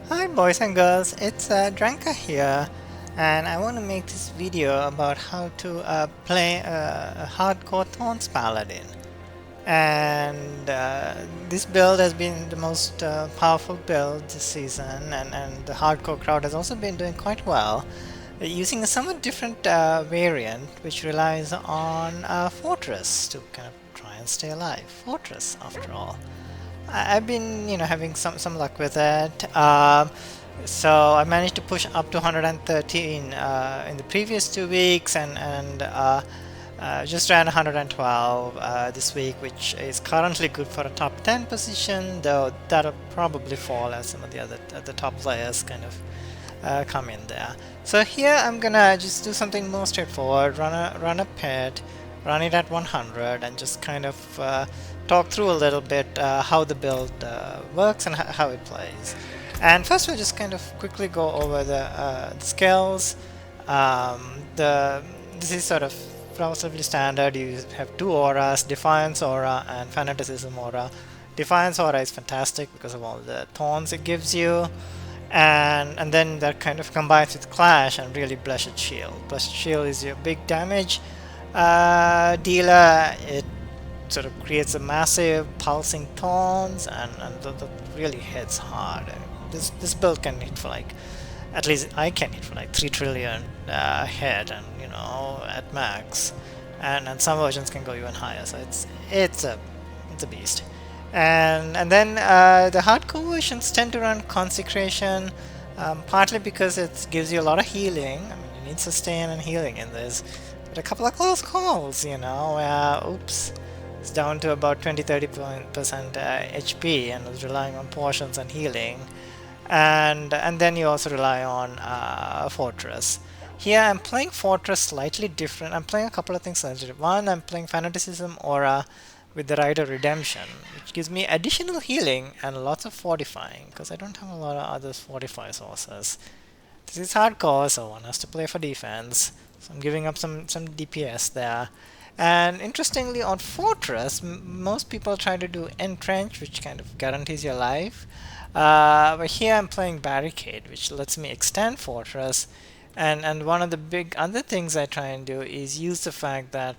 Hi boys and girls, it's Dranka here, and I want to make this video about how to play a hardcore Thorns Paladin. And this build has been the most powerful build this season, and the hardcore crowd has also been doing quite well, using a somewhat different variant which relies on Fortress to kind of try and stay alive. Fortress, after all. I've been, having some luck with it. So I managed to push up to 113 in the previous 2 weeks, and just ran 112 this week, which is currently good for a top 10 position. Though that'll probably fall as some of the top players kind of come in there. So here I'm gonna just do something more straightforward. Run a pit, run it at 100, and just kind of talk through a little bit how the build works and how it plays. And first we'll just kind of quickly go over the skills. This is sort of relatively standard. You have two auras, Defiance Aura and Fanaticism Aura. Defiance Aura is fantastic because of all the thorns it gives you, and then that kind of combines with Clash and really Blessed Shield. Blessed Shield is your big damage dealer. It sort of creates a massive pulsing thorns, and that really hits hard. This build can hit for like, at least I can hit for like 3 trillion hit, and at max, and some versions can go even higher. So it's a beast. And then the hardcore versions tend to run Consecration, partly because it gives you a lot of healing. I mean, you need sustain and healing in this, but a couple of close calls, oops. It's down to about 20-30% HP, and it's relying on potions and healing, and then you also rely on Fortress. Here I'm playing Fortress slightly different. I'm playing a couple of things slightly different. One, I'm playing Fanaticism Aura with the Rider Redemption, which gives me additional healing and lots of fortifying, because I don't have a lot of other fortify sources. This is hardcore, so one has to play for defense, so I'm giving up some DPS there. And interestingly, on Fortress, most people try to do Entrench, which kind of guarantees your life. But here I'm playing Barricade, which lets me extend Fortress. And one of the big other things I try and do is use the fact that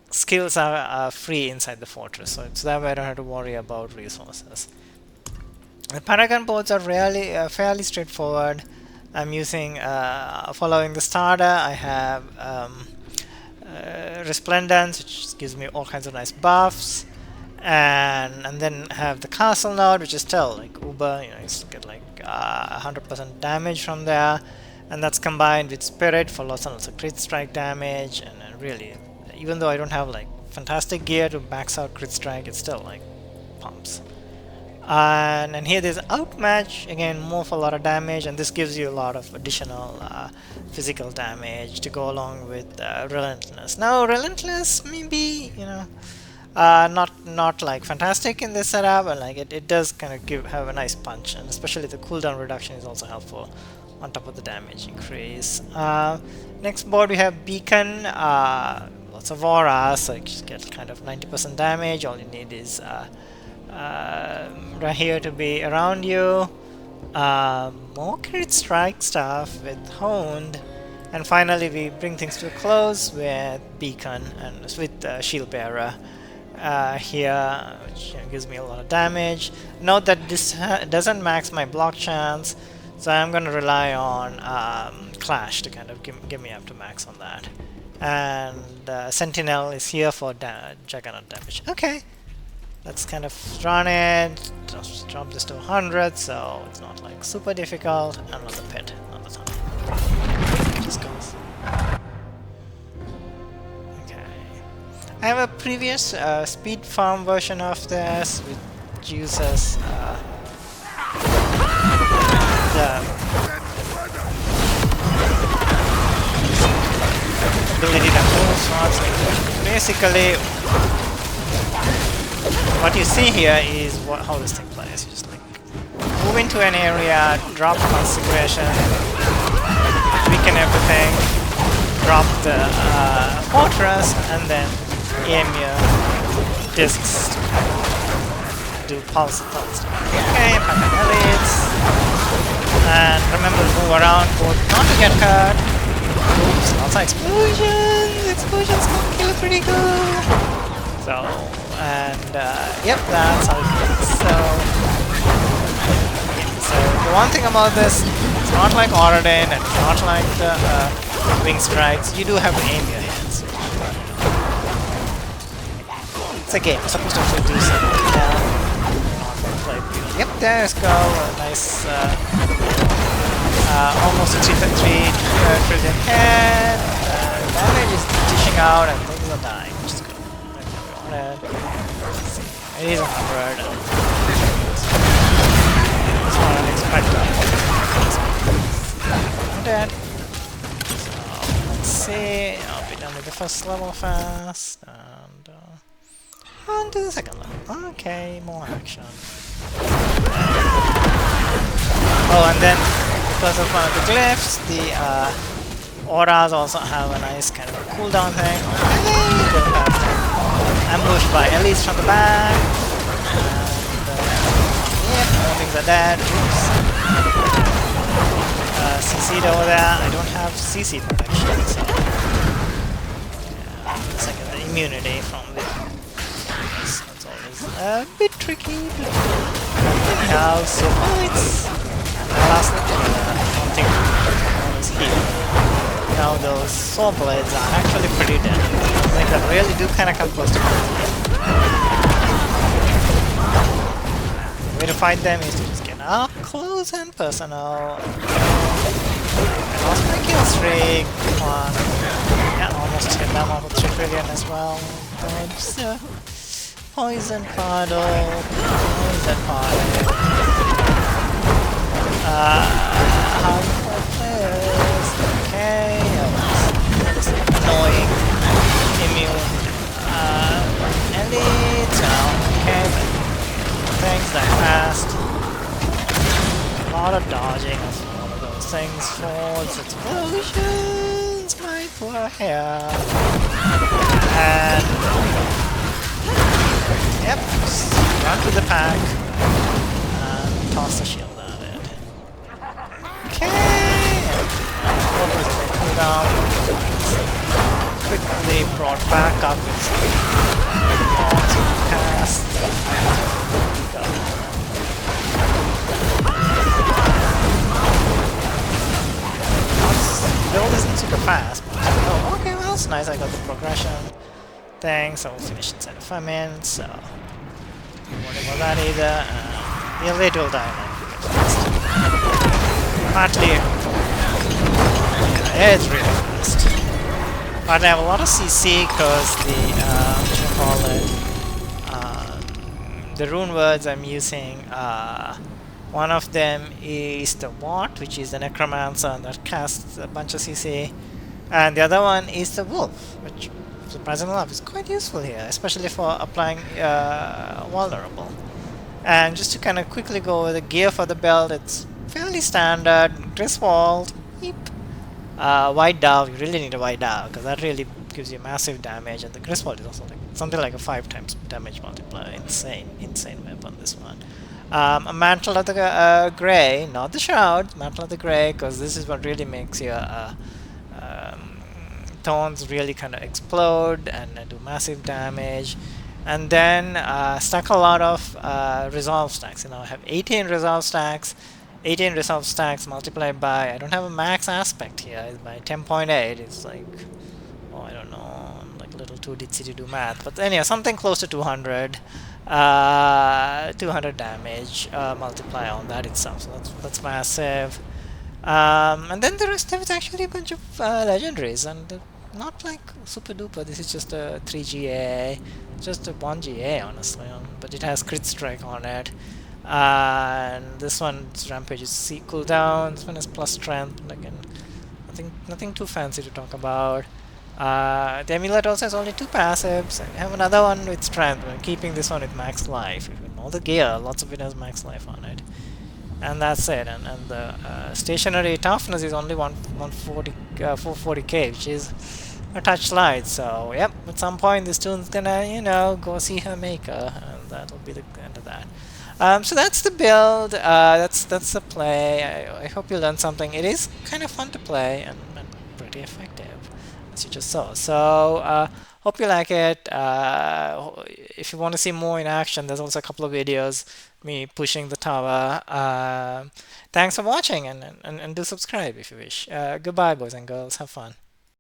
skills are free inside the Fortress. So it's that way I don't have to worry about resources. The Paragon boards are really fairly straightforward. I'm using, following the starter, I have Resplendence, which gives me all kinds of nice buffs, and then have the Castle node, which is still like uber. You still get like 100% damage from there, and that's combined with Spirit for lots and lots of crit strike damage. And really, even though I don't have like fantastic gear to max out crit strike, it still like pumps. And here there's Outmatch, again more for a lot of damage, and this gives you a lot of additional physical damage to go along with Relentless. Now Relentless maybe not like fantastic in this setup, but like it does kind of have a nice punch, and especially the cooldown reduction is also helpful on top of the damage increase. Next board we have Beacon, lots of auras, so you just get kind of 90% damage. All you need is right here to be around you. More crit strike stuff with Honed, and finally we bring things to a close with Beacon and with Shield Bearer here, which gives me a lot of damage. Note that this doesn't max my block chance, so I'm going to rely on Clash to kind of give me up to max on that. And Sentinel is here for Juggernaut damage. Okay. Let's kind of run it, just drop this to 100, so it's not like super difficult. Another pit, another time. Just goes. Okay. I have a previous speed farm version of this, which uses the ability to move slots. Basically, what you see here is how this thing plays. You just like move into an area, drop Consecration, weaken everything, drop the Fortress, and then aim your discs to do pulse. Okay, Paladin elites. And remember to move around, both not to get hurt. Oops, also explosions! Explosions can kill pretty good! So, and yep, that's how it works. So the one thing about this, it's not like Paladin and it's not like the Wing Strikes. You do have to aim your hands. It's a game, it's supposed to actually do something. Yep, there's go. A nice, almost a 3 trillion head. Damage is dishing out and things are dying, which is good. It is 100. It's not unexpected. I'm dead. So, let's see. I'll be done with the first level fast. And on to the second level. Okay, more action. Oh, and then because of one of the glyphs, the auras also have a nice kind of a cooldown thing. Ambushed by elites from the back. And yep, all things are dead. Oops. CC'd over there. I don't have CC protection, so yeah, it's like the immunity from the. That's always a bit tricky. Anyhow, so it's last one thing is here. Now those saw blades are actually pretty dead. Like they really do kind of come close to me. The way to fight them is to just get up close and personal. I lost my kill streak. Come on. Yeah, almost hit them off with 3 trillion as well. Just, poison puddle. Poison puddle. How do I play this? Okay. This annoying immune. Elites. Okay, but things that fast. A lot of dodging of all of those things. Forwards, explosions, my poor hair. And yep, just run to the pack and toss the shield at it. Okay, what was it? Cooldown. Quickly brought back up with cast. Build isn't super fast, but oh, okay, well, it's nice. I got the progression thing, so we'll finish inside of 5 minutes. So, don't worry about that either. The elite will die like partly, yeah, it's really fast. But I have a lot of CC because the what you call it, the rune words I'm using. One of them is the Wart, which is the Necromancer that casts a bunch of CC, and the other one is the Wolf, which surprisingly enough is quite useful here, especially for applying vulnerable. And just to kind of quickly go over the gear for the belt, it's fairly standard. Griswold, yep. White Dove, you really need a White Dove because that really gives you massive damage, and the Griswold is also like something like a 5 times damage multiplier. Insane weapon, this one. A Mantle of the Grey, not the Shroud, Mantle of the Grey, because this is what really makes your Thorns really kind of explode and do massive damage. And then stack a lot of resolve stacks. You know, I have 18 resolve stacks. 18 resolve stacks multiplied by, I don't have a max aspect here, it's by 10.8. It's like, oh, I don't know, I'm like a little too ditzy to do math. But anyway, something close to 200. 200 damage multiply on that itself, so that's massive. And then the rest of it's actually a bunch of legendaries, and not like super duper. This is just a 3 GA, just a 1 GA honestly, but it has crit strike on it. And this one's rampage is C cooldown. This one is plus strength. Again, nothing too fancy to talk about. The amulet also has only 2 passives. I have another one with strength. I'm keeping this one with max life. Even all the gear, lots of it has max life on it. And that's it. And the stationary toughness is only 440k, which is a touch light. So yep, at some point this toon's gonna, you know, go see her maker. And that'll be the end of that. So that's the build. That's the play. I hope you learned something. It is kind of fun to play and pretty effective, as you just saw. So hope you like it. If you want to see more in action, there's also a couple of videos me pushing the tower. Thanks for watching, and do subscribe if you wish. Goodbye, boys and girls. Have fun.